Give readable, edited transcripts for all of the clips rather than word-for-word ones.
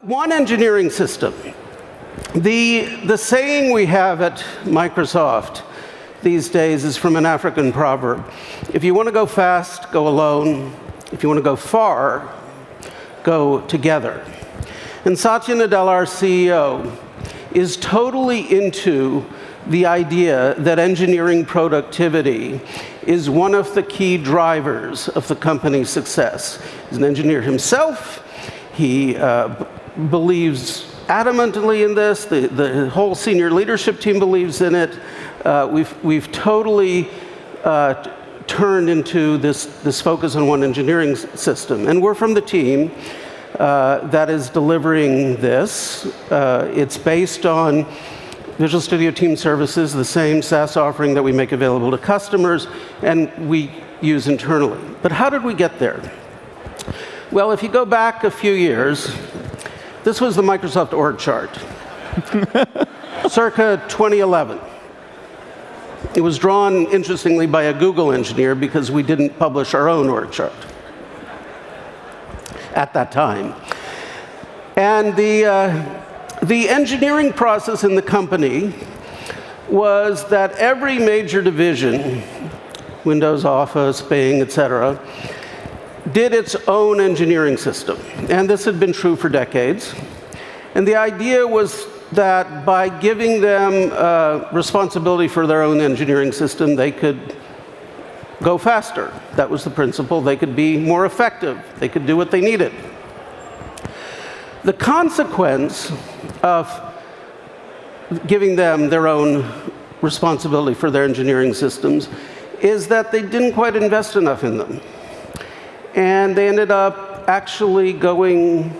One engineering system. The saying we have at Microsoft these days is from an African proverb. If you want to go fast, go alone. If you want to go far, go together. And Satya Nadella, our CEO, is totally into the idea that engineering productivity is one of the key drivers of the company's success. He's an engineer himself. He believes adamantly in this. The whole senior leadership team believes in it. We've totally turned into this focus on one engineering system. And we're from the team that is delivering this. It's based on Visual Studio Team Services, the same SaaS offering that we make available to customers and we use internally. But how did we get there? Well, if you go back a few years, this was the Microsoft org chart, circa 2011. It was drawn, interestingly, by a Google engineer because we didn't publish our own org chart at that time. And the engineering process in the company was that every major division, Windows, Office, Bing, etc., did its own engineering system. And this had been true for decades. And the idea was that by giving them responsibility for their own engineering system, they could go faster. That was the principle. They could be more effective. They could do what they needed. The consequence of giving them their own responsibility for their engineering systems is that they didn't quite invest enough in them. And they ended up actually going,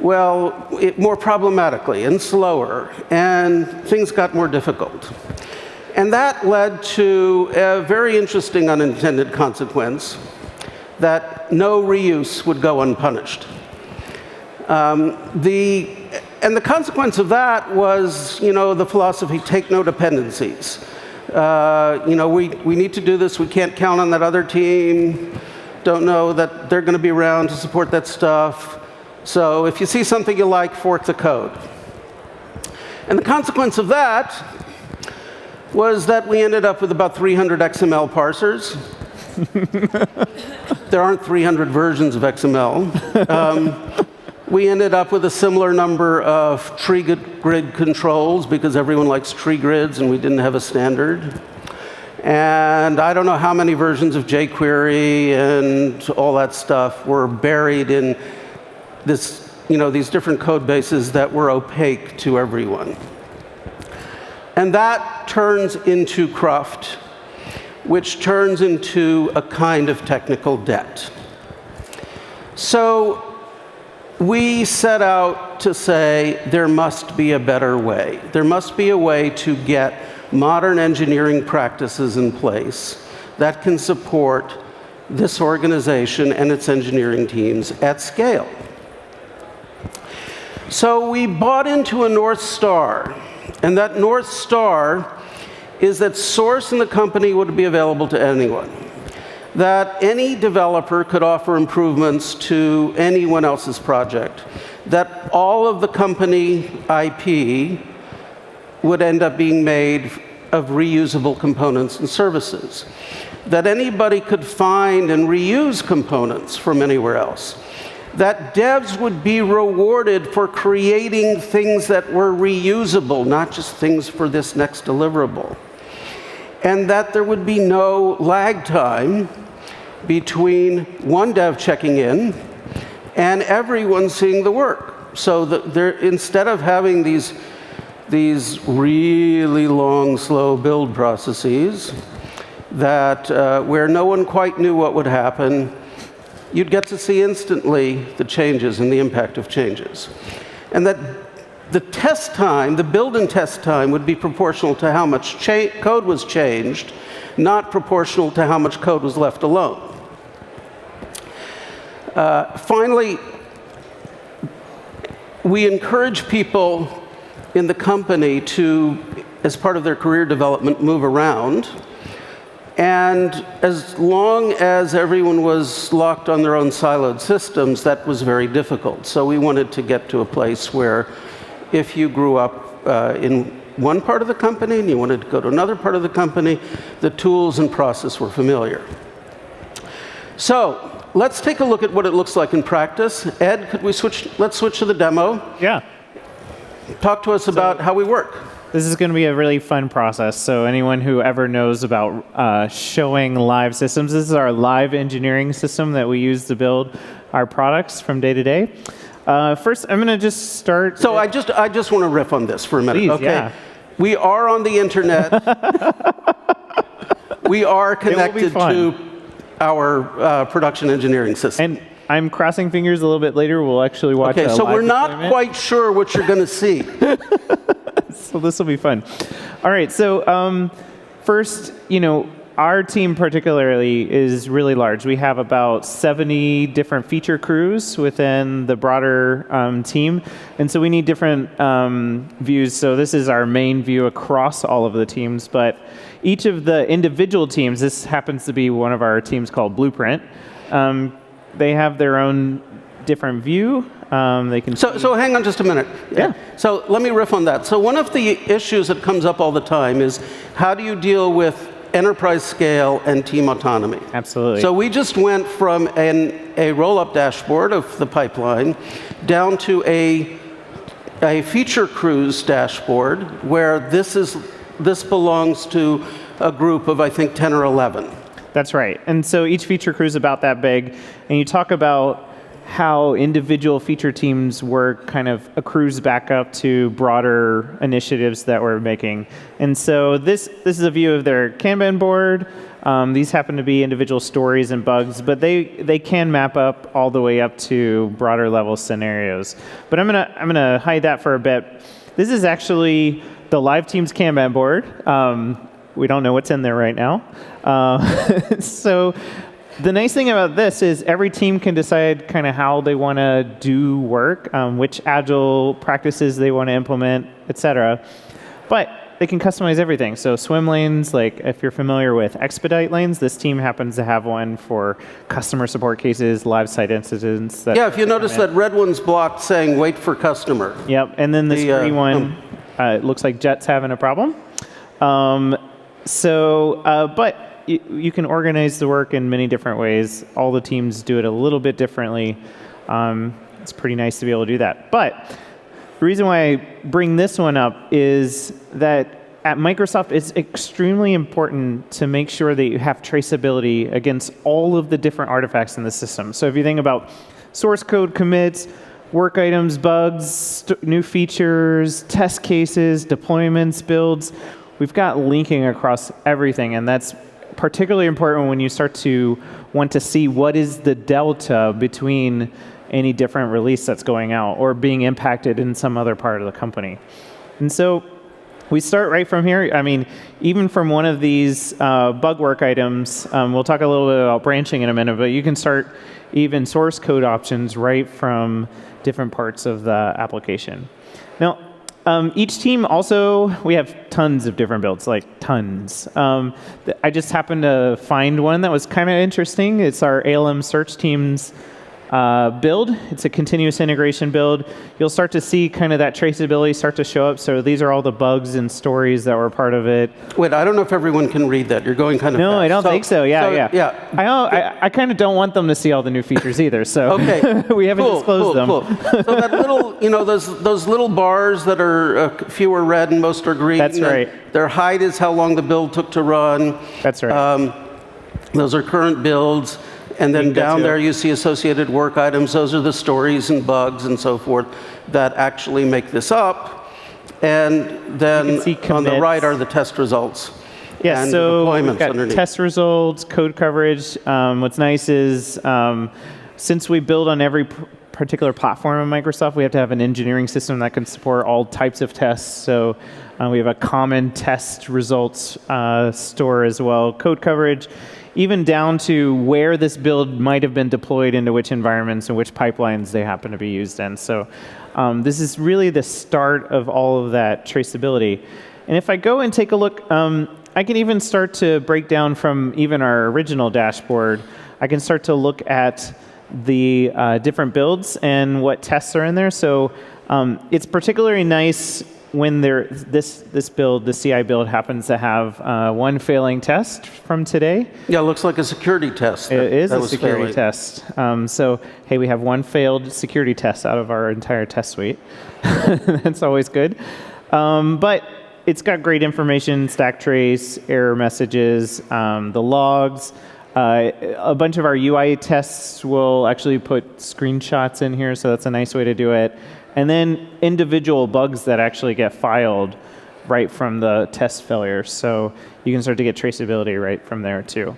well, more problematically and slower, and things got more difficult. And that led to a very interesting unintended consequence, that no reuse would go unpunished. And the consequence of that was, the philosophy, take no dependencies. We need to do this, we can't count on that other team, don't know that they're going to be around to support that stuff. So if you see something you like, fork the code. And the consequence of that was that we ended up with about 300 XML parsers. There aren't 300 versions of XML. We ended up with a similar number of tree grid controls because everyone likes tree grids and we didn't have a standard. And I don't know how many versions of jQuery and all that stuff were buried in this, these different code bases that were opaque to everyone. And that turns into cruft, which turns into a kind of technical debt. So we set out to say there must be a better way. There must be a way to get modern engineering practices in place that can support this organization and its engineering teams at scale. So we bought into a North Star, and that North Star is that source in the company would be available to anyone, that any developer could offer improvements to anyone else's project, that all of the company IP would end up being made of reusable components and services, that anybody could find and reuse components from anywhere else, that devs would be rewarded for creating things that were reusable, not just things for this next deliverable, and that there would be no lag time between one dev checking in and everyone seeing the work. So that instead of having these really long, slow build processes that where no one quite knew what would happen, you'd get to see instantly the changes and the impact of changes. And that the test time, the build and test time, would be proportional to how much code was changed, not proportional to how much code was left alone. Finally, we encourage people in the company to, as part of their career development, move around. And as long as everyone was locked on their own siloed systems, that was very difficult. So we wanted to get to a place where if you grew up in one part of the company and you wanted to go to another part of the company, the tools and process were familiar. So let's take a look at what it looks like in practice. Ed, could we switch? Let's switch to the demo. Yeah. Talk to us about how we work. This is going to be a really fun process. So anyone who ever knows about showing live systems, this is our live engineering system that we use to build our products from day to day. First, I'm going to just start. So I just want to riff on this for a minute. Please, okay. Yeah. We are on the internet. We are connected to our production engineering system. And I'm crossing fingers a little bit later. We'll actually watch. Okay, so we're not deployment. quite sure what you're going to see. So this will be fun. All right. So first, our team particularly is really large. We have about 70 different feature crews within the broader team. And so we need different views. So this is our main view across all of the teams. But each of the individual teams, this happens to be one of our teams called Blueprint, they have their own different view. They can. So hang on just a minute. Yeah. So let me riff on that. So one of the issues that comes up all the time is how do you deal with enterprise scale and team autonomy? Absolutely. So we just went from a roll-up dashboard of the pipeline down to a feature crews dashboard where this belongs to a group of, I think, 10 or 11. That's right. And so each feature crew is about that big. And you talk about how individual feature teams work kind of accrues back up to broader initiatives that we're making. And so this is a view of their Kanban board. These happen to be individual stories and bugs, but they can map up all the way up to broader level scenarios. But I'm gonna hide that for a bit. This is actually the live team's Kanban board. We don't know what's in there right now. So the nice thing about this is every team can decide kind of how they want to do work, which agile practices they want to implement, etc. But they can customize everything. So swim lanes, like if you're familiar with expedite lanes, this team happens to have one for customer support cases, live site incidents. Yeah, if you notice that red one's blocked saying wait for customer. Yep, and then this green one, it looks like Jet's having a problem. But you can organize the work in many different ways. All the teams do it a little bit differently. It's pretty nice to be able to do that. But the reason why I bring this one up is that at Microsoft, it's extremely important to make sure that you have traceability against all of the different artifacts in the system. So if you think about source code commits, work items, bugs, new features, test cases, deployments, builds, we've got linking across everything, and that's particularly important when you start to want to see what is the delta between any different release that's going out or being impacted in some other part of the company. And so we start right from here. I mean, even from one of these bug work items, we'll talk a little bit about branching in a minute, but you can start even source code options right from different parts of the application. Now, each team also, we have tons of different builds, like tons. I just happened to find one that was kind of interesting. It's our ALM search team's build. It's a continuous integration build. You'll start to see kind of that traceability start to show up. So these are all the bugs and stories that were part of it. Wait, I don't know if everyone can read that. You're going kind of No, fast. I don't think so. Yeah. I kind of don't want them to see all the new features either. So okay. we haven't disclosed them. Cool. So that little, those little bars that are a few are red and most are green. That's right. Their height is how long the build took to run. That's right. Those are current builds. And then down there you see associated work items. Those are the stories and bugs and so forth that actually make this up. And then on the right are the test results. Yeah, and so deployments we've got underneath. Test results, code coverage. What's nice is since we build on every particular platform in Microsoft, we have to have an engineering system that can support all types of tests. So we have a common test results store as well, code coverage, even down to where this build might have been deployed into which environments and which pipelines they happen to be used in. So this is really the start of all of that traceability. And if I go and take a look, I can even start to break down from even our original dashboard. I can start to look at the different builds and what tests are in there. So it's particularly nice when this build, the CI build, happens to have one failing test from today. Yeah, it looks like a security test. It is a security test. So, hey, we have one failed security test out of our entire test suite. That's always good. But it's got great information, stack trace, error messages, the logs. A bunch of our UI tests will actually put screenshots in here, so that's a nice way to do it. And then individual bugs that actually get filed right from the test failure. So you can start to get traceability right from there too.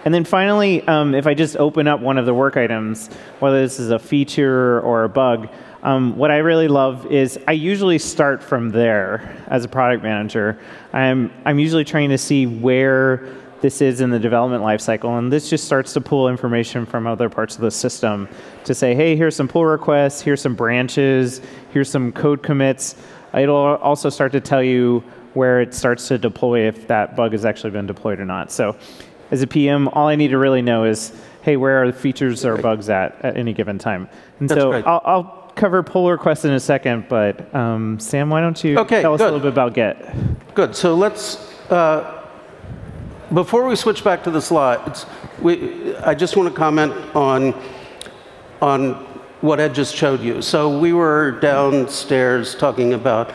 And then finally, if I just open up one of the work items, whether this is a feature or a bug, what I really love is I usually start from there as a product manager. I'm usually trying to see where this is in the development lifecycle, and this just starts to pull information from other parts of the system to say, hey, here's some pull requests, here's some branches, here's some code commits. It'll also start to tell you where it starts to deploy if that bug has actually been deployed or not. So as a PM, all I need to really know is, hey, where are the features or bugs at any given time? And That's so great. I'll cover pull requests in a second, but Sam, why don't you tell us a little bit about Get? Good. So let's, before we switch back to the slides, I just want to comment on what Ed just showed you. So we were downstairs talking about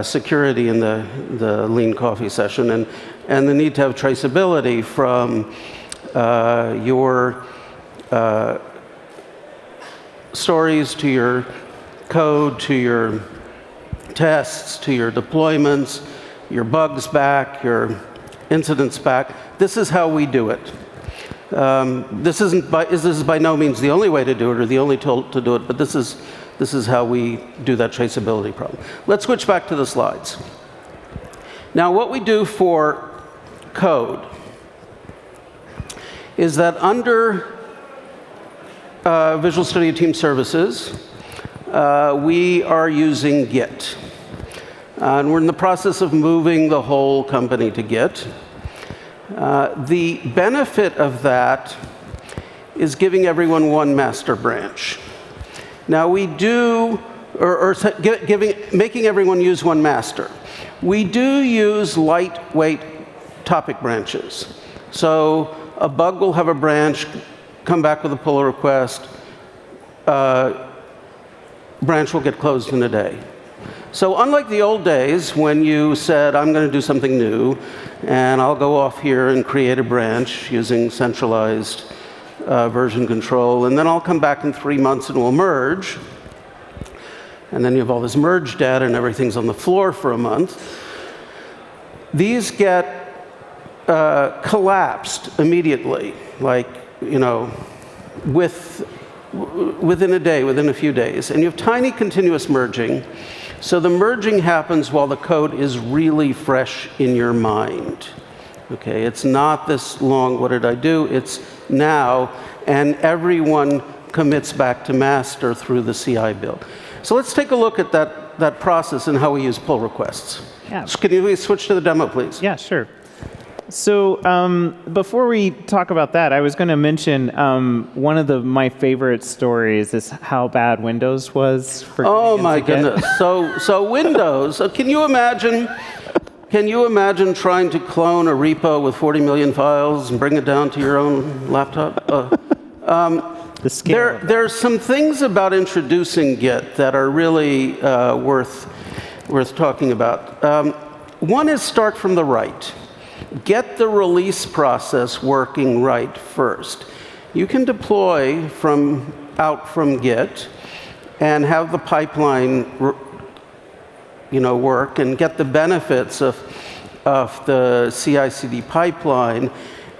security in the Lean Coffee session and the need to have traceability from your stories to your code, to your tests, to your deployments, your bugs back, your incidents back. This is how we do it. This is by no means the only way to do it or the only tool to do it, but this is how we do that traceability problem. Let's switch back to the slides. Now, what we do for code is that under Visual Studio Team Services, we are using Git. And we're in the process of moving the whole company to Git. The benefit of that is giving everyone one master branch. Now we do, making everyone use one master. We do use lightweight topic branches. So a bug will have a branch, come back with a pull request, branch will get closed in a day. So unlike the old days when you said, I'm going to do something new, and I'll go off here and create a branch using centralized version control, and then I'll come back in 3 months and we'll merge, and then you have all this merge data and everything's on the floor for a month. These get collapsed immediately, like, you know, within a day, within a few days. And you have tiny continuous merging. So the merging happens while the code is really fresh in your mind. Okay, it's not this long, what did I do? It's now, and everyone commits back to master through the CI build. So let's take a look at that process and how we use pull requests. Yeah. So can you switch to the demo, please? Yeah, sure. So before we talk about that, I was going to mention one of my favorite stories is how bad Windows was for. Oh my goodness! So Windows. Can you imagine? Can you imagine trying to clone a repo with 40 million files and bring it down to your own laptop? The scale. There's some things about introducing Git that are really worth talking about. One is start from the right. Get the release process working right first. You can deploy out from Git and have the pipeline work and get the benefits of the CI/CD pipeline,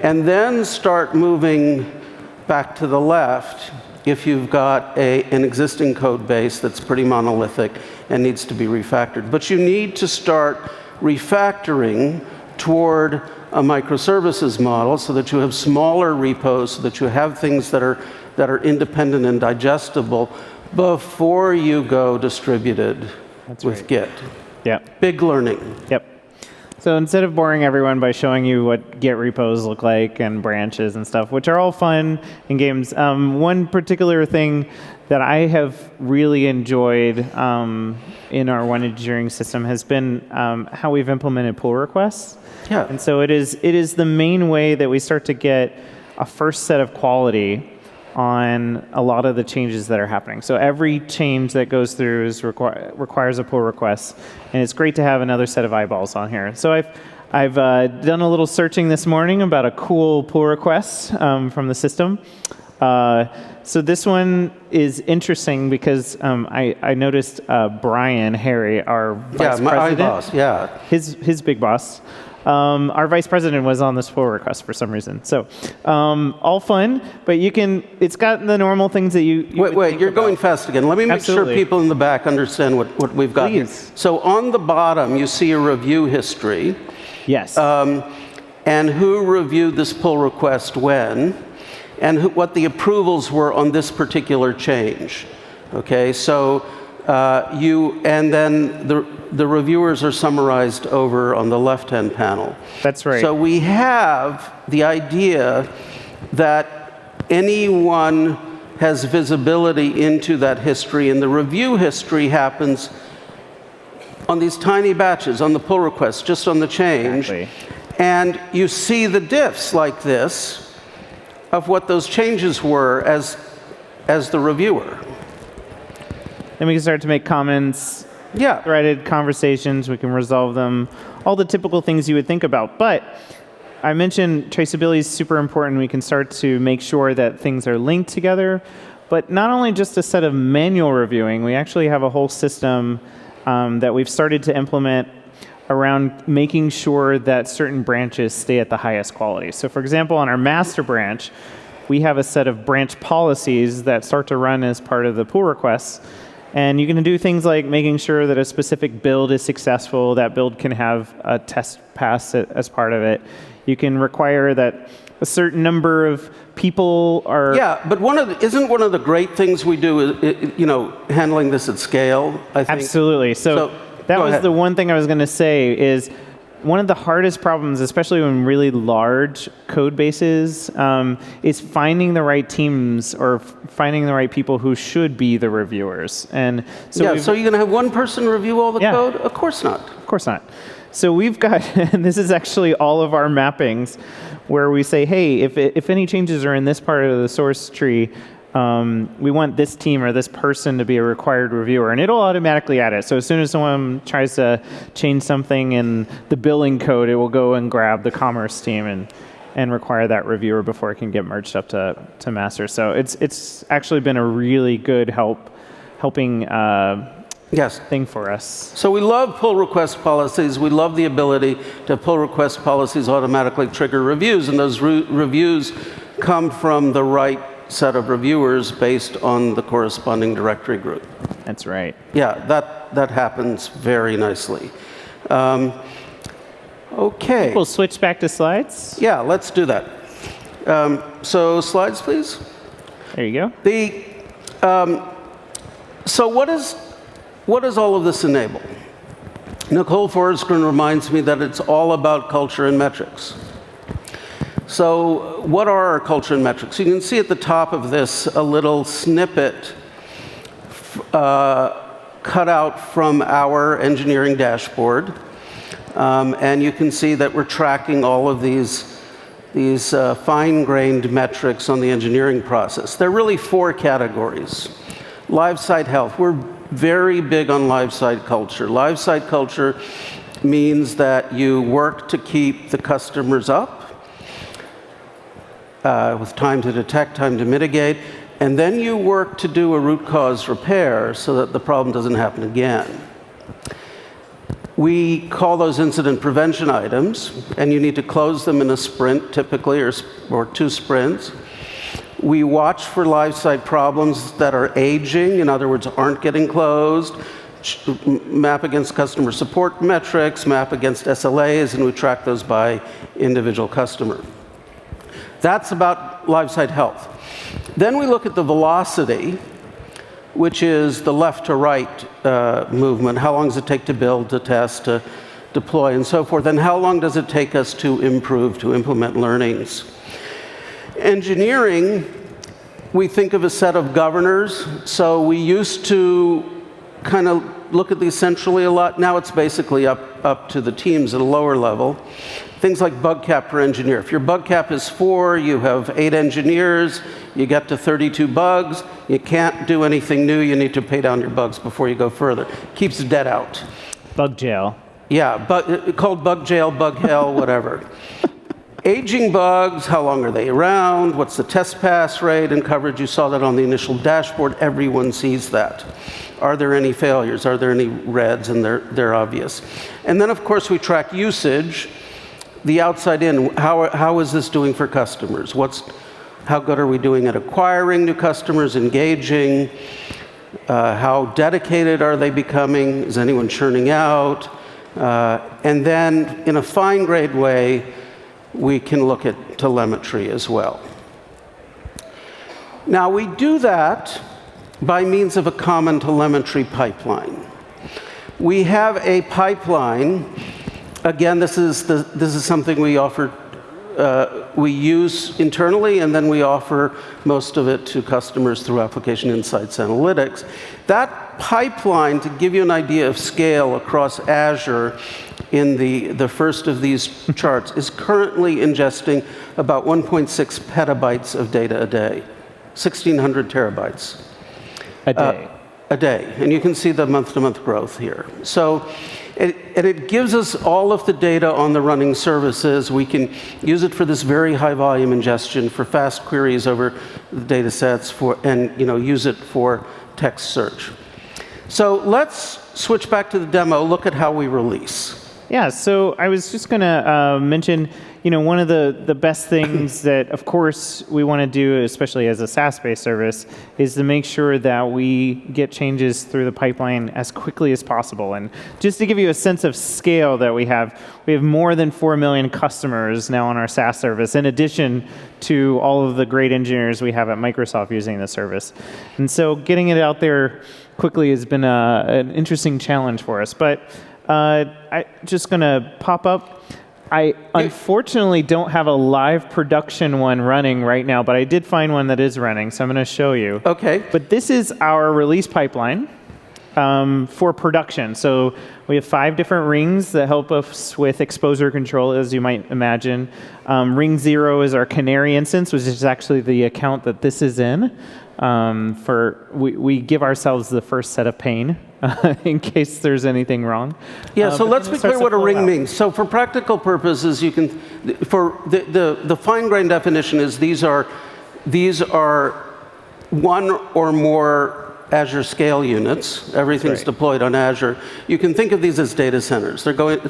and then start moving back to the left if you've got an existing code base that's pretty monolithic and needs to be refactored. But you need to start refactoring toward a microservices model so that you have smaller repos, so that you have things that are independent and digestible before you go distributed with Git. Yeah. Big learning. Yep. So instead of boring everyone by showing you what Git repos look like and branches and stuff, which are all fun in games, one particular thing that I have really enjoyed in our one engineering system has been how we've implemented pull requests. Yeah. And so it is the main way that we start to get a first set of quality on a lot of the changes that are happening. So every change that goes through requires a pull request, and it's great to have another set of eyeballs on here. So I've done a little searching this morning about a cool pull request from the system. So this one is interesting because I noticed Brian Harry, our vice president, boss, his big boss. Our vice president was on this pull request for some reason. So all fun, but it's got the normal things that you wait, you're going fast again. Let me make Absolutely. sure people in the back understand what we've got here. Please. So on the bottom, you see a review history. Yes. And who reviewed this pull request when, and what the approvals were on this particular change. Okay, so and then the reviewers are summarized over on the left-hand panel. That's right. So we have the idea that anyone has visibility into that history, and the review history happens on these tiny batches, on the pull request, just on the change. Exactly. And you see the diffs like this of what those changes were as the reviewer. Then we can start to make comments, Yeah. threaded conversations, we can resolve them, all the typical things you would think about. But I mentioned traceability is super important. We can start to make sure that things are linked together, but not only just a set of manual reviewing, we actually have a whole system that we've started to implement around making sure that certain branches stay at the highest quality. So for example, on our master branch, we have a set of branch policies that start to run as part of the pull requests. And you can do things like making sure that a specific build is successful, that build can have a test pass as part of it. You can require that a certain number of people are... Yeah, but isn't one of the great things we do, handling this at scale, I think? Absolutely. So that was ahead. the one thing I was going to say is one of the hardest problems, especially when really large code bases, is finding the right teams or finding the right people who should be the reviewers. And so so you're going to have one person review all the Yeah. code? Of course not. Of course not. So we've got, and this is actually all of our mappings, where we say, hey, if any changes are in this part of the source tree, we want this team or this person to be a required reviewer, and it'll automatically add it. So as soon as someone tries to change something in the billing code, it will go and grab the commerce team and require that reviewer before it can get merged up to master. So it's actually been a really good helping Yes. thing for us. So we love pull request policies. We love the ability to pull request policies automatically trigger reviews, and those reviews come from the right set of reviewers based on the corresponding directory group. That's right. Yeah, that happens very nicely. Okay. We'll switch back to slides. Yeah, let's do that. So slides, please. There you go. So what does all of this enable? Nicole Forsgren reminds me that it's all about culture and metrics. So what are our culture and metrics? You can see at the top of this a little snippet cut out from our engineering dashboard. And you can see that we're tracking all of these fine-grained metrics on the engineering process. There are really 4 categories. Live site health. We're very big on live site culture. Live site culture means that you work to keep the customers up with time to detect, time to mitigate, and then you work to do a root cause repair so that the problem doesn't happen again. We call those incident prevention items, and you need to close them in a sprint, typically, or 2 sprints. We watch for live site problems that are aging, in other words, aren't getting closed, map against customer support metrics, map against SLAs, and we track those by individual customer. That's about live site health. Then we look at the velocity, which is the left to right movement. How long does it take to build, to test, to deploy, and so forth. And how long does it take us to improve, to implement learnings? Engineering, we think of a set of governors. So we used to kind of look at these centrally a lot. Now it's basically up to the teams at a lower level. Things like bug cap per engineer. If your bug cap is 4, you have 8 engineers, you get to 32 bugs, you can't do anything new, you need to pay down your bugs before you go further. Keeps debt out. Bug jail. Yeah, called bug jail, bug hell, whatever. Aging bugs, how long are they around? What's the test pass rate and coverage? You saw that on the initial dashboard. Everyone sees that. Are there any failures? Are there any reds? And they're obvious. And then, of course, we track usage. The outside in, how is this doing for customers? How good are we doing at acquiring new customers, engaging? How dedicated are they becoming? Is anyone churning out? And then, in a fine-grained way, we can look at telemetry as well. Now, we do that by means of a common telemetry pipeline. We have a pipeline. Again, this is something we offer, we use internally, and then we offer most of it to customers through Application Insights Analytics. That pipeline, to give you an idea of scale across Azure, in the first of these charts, is currently ingesting about 1.6 petabytes of data a day, 1,600 terabytes. A day. A day. And you can see the month-to-month growth here. So, it gives us all of the data on the running services. We can use it for this very high volume ingestion, for fast queries over the data sets, and use it for text search. So let's switch back to the demo, look at how we release. Yeah, so I was just going to mention, one of the best things that, of course, we want to do, especially as a SaaS-based service, is to make sure that we get changes through the pipeline as quickly as possible. And just to give you a sense of scale that we have more than 4 million customers now on our SaaS service, in addition to all of the great engineers we have at Microsoft using the service. And so getting it out there quickly has been an interesting challenge for us. But I'm just going to pop up. I unfortunately don't have a live production one running right now, but I did find one that is running, so I'm going to show you. Okay. But this is our release pipeline for production. So we have 5 different rings that help us with exposure control, as you might imagine. Ring 0 is our canary instance, which is actually the account that this is in. We give ourselves the first set of pain in case there's anything wrong. Yeah, so let's be clear what a ring means. So for practical purposes, for the fine-grained definition is these are one or more Azure scale units. Everything's deployed on Azure. You can think of these as data centers. They're going.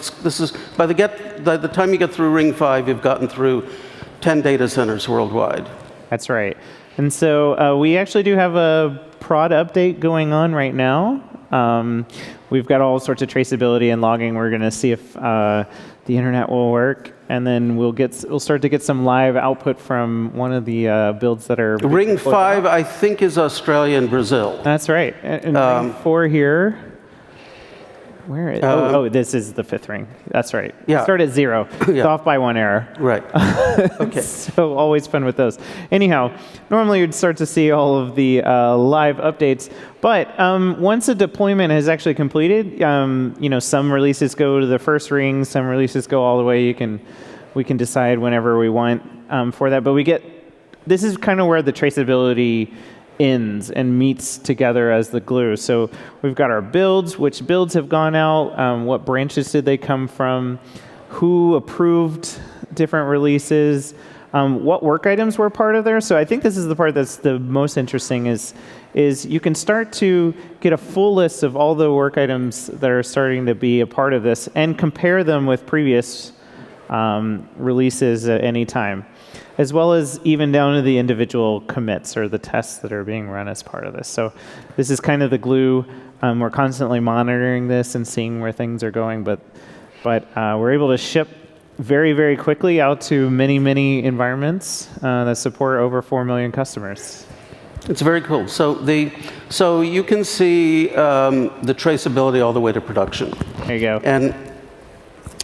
By the time you get through Ring 5, you've gotten through 10 data centers worldwide. That's right. And so we actually do have a prod update going on right now. We've got all sorts of traceability and logging. We're going to see if the internet will work, and then we'll start to get some live output from one of the builds that are Ring 5, I think, is Australia and Brazil. That's right. And Ring 4 here. Where is? This is the 5th ring. That's right. Yeah. Start at 0. Yeah. It's off by 1 error. Right. Okay. So always fun with those. Anyhow, normally you'd start to see all of the live updates, but once a deployment is actually completed, some releases go to the first ring, some releases go all the way. We can decide whenever we want for that. But this is kind of where the traceability ends and meets together as the glue. So we've got our builds, which builds have gone out, what branches did they come from, who approved different releases, what work items were part of there. So I think this is the part that's the most interesting is you can start to get a full list of all the work items that are starting to be a part of this and compare them with previous releases at any time, as well as even down to the individual commits or the tests that are being run as part of this. So this is kind of the glue. We're constantly monitoring this and seeing where things are going, but we're able to ship very, very quickly out to many, many environments that support over 4 million customers. It's very cool. So you can see the traceability all the way to production. There you go. And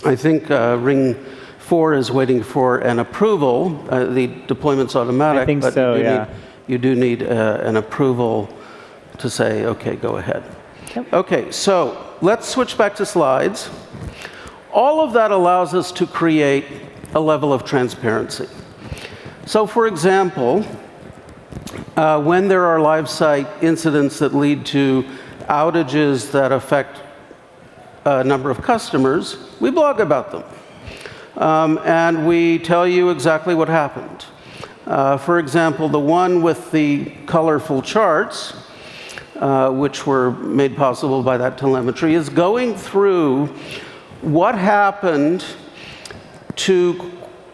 I think ring 4 is waiting for an approval. The deployment's automatic, I think but so, yeah. You do need an approval to say, OK, go ahead. Yep. OK, so let's switch back to slides. All of that allows us to create a level of transparency. So for example, when there are live site incidents that lead to outages that affect a number of customers, we blog about them. And we tell you exactly what happened. For example, the one with the colorful charts, which were made possible by that telemetry, is going through what happened to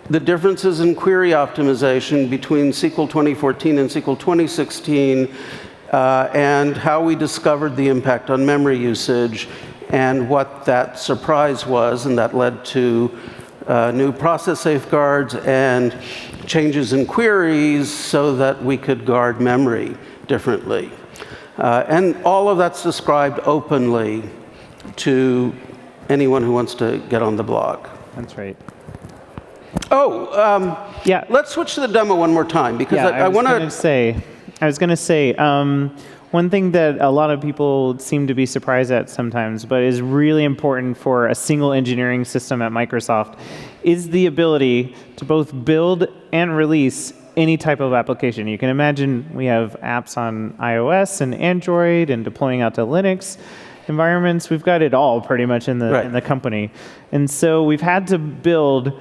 the differences in query optimization between SQL 2014 and SQL 2016, and how we discovered the impact on memory usage, and what that surprise was, and that led to new process safeguards and changes in queries so that we could guard memory differently. And all of that's described openly to anyone who wants to get on the blog. That's right. Oh, yeah. Let's switch to the demo one more time, because Yeah, I want to... I was going to say, one thing that a lot of people seem to be surprised at sometimes, but is really important for a single engineering system at Microsoft, is the ability to both build and release any type of application. You can imagine we have apps on iOS and Android and deploying out to Linux environments. We've got it all pretty much in the company. And so we've had to build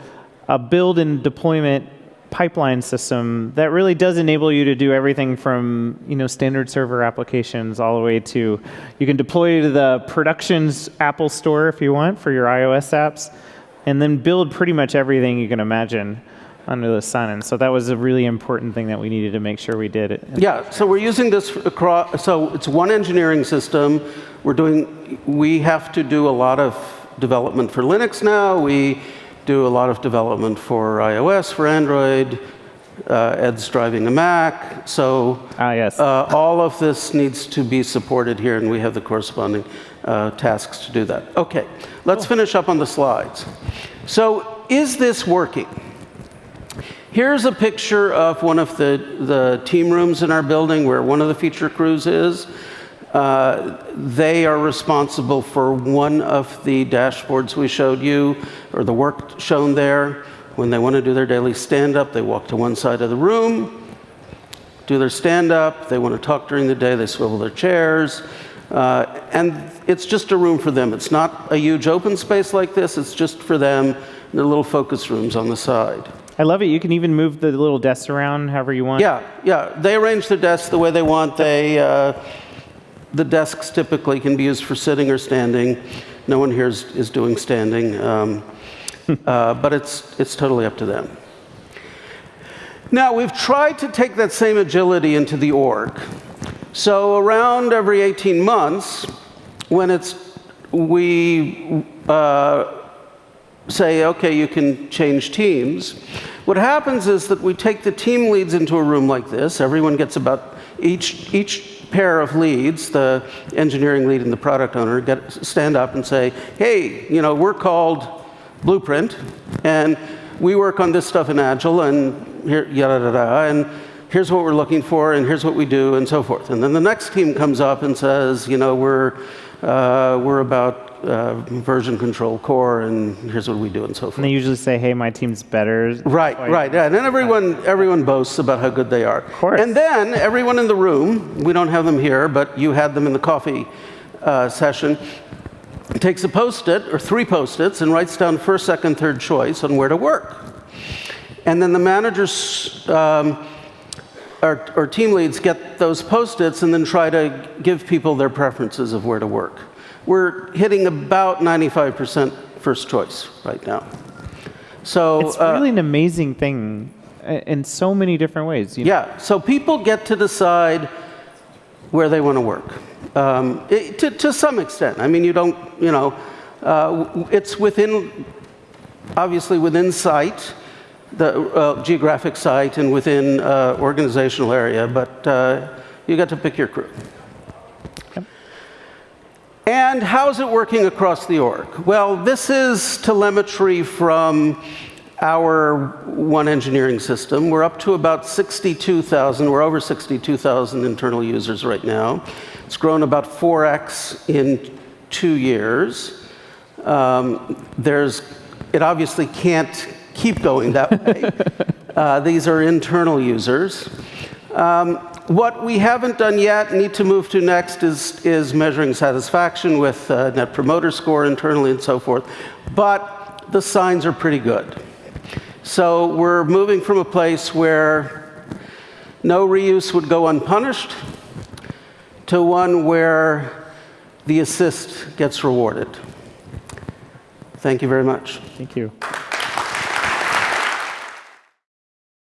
a build and deployment pipeline system that really does enable you to do everything from standard server applications all the way to you can deploy to the productions Apple Store if you want for your iOS apps, and then build pretty much everything you can imagine under the sun. And so that was a really important thing that we needed to make sure we did. Yeah, so we're using this across, so it's one engineering system. We have to do a lot of development for Linux now. We do a lot of development for iOS, for Android. Ed's driving a Mac. So yes. all of this needs to be supported here, and we have the corresponding tasks to do that. OK, let's finish up on the slides. So is this working? Here's a picture of one of the team rooms in our building where one of the feature crews is. They are responsible for one of the dashboards we showed you, or the work shown there. When they want to do their daily stand-up, they walk to one side of the room, do their stand-up. They want to talk during the day, they swivel their chairs. And it's just a room for them. It's not a huge open space like this. It's just for them, and their little focus rooms on the side. I love it. You can even move the little desks around however you want. Yeah. They arrange their desks the way they want. The desks typically can be used for sitting or standing. No one here is doing standing, but it's totally up to them. Now, we've tried to take that same agility into the org. So around every 18 months, when we say, OK, you can change teams, what happens is that we take the team leads into a room like this. Everyone gets about each pair of leads, the engineering lead and the product owner, stand up and say, hey, we're called Blueprint, and we work on this stuff in Agile, and here, and here's what we're looking for, and here's what we do, and so forth. And then the next team comes up and says, we're about version control core, and here's what we do, and so forth. And they usually say, hey, my team's better. Right. Yeah. And then everyone boasts about how good they are. Of course. And then everyone in the room, we don't have them here, but you had them in the coffee session, takes a Post-it, or 3 Post-its, and writes down first, second, third choice on where to work. And then the managers or team leads get those Post-its and then try to give people their preferences of where to work. We're hitting about 95% first choice right now. So it's really an amazing thing in so many different ways. Yeah, so people get to decide where they want to work. To some extent. I mean, you don't, it's obviously within site, the geographic site, and within organizational area, but you get to pick your crew. Yep. And how's it working across the org? Well, this is telemetry from our one engineering system. We're up to about 62,000. We're over 62,000 internal users right now. It's grown about 4x in 2 years. It obviously can't keep going that way. These are internal users. What we haven't done yet, need to move to next, is measuring satisfaction with Net Promoter Score internally and so forth. But the signs are pretty good. So we're moving from a place where no reuse would go unpunished to one where the assist gets rewarded. Thank you very much. Thank you.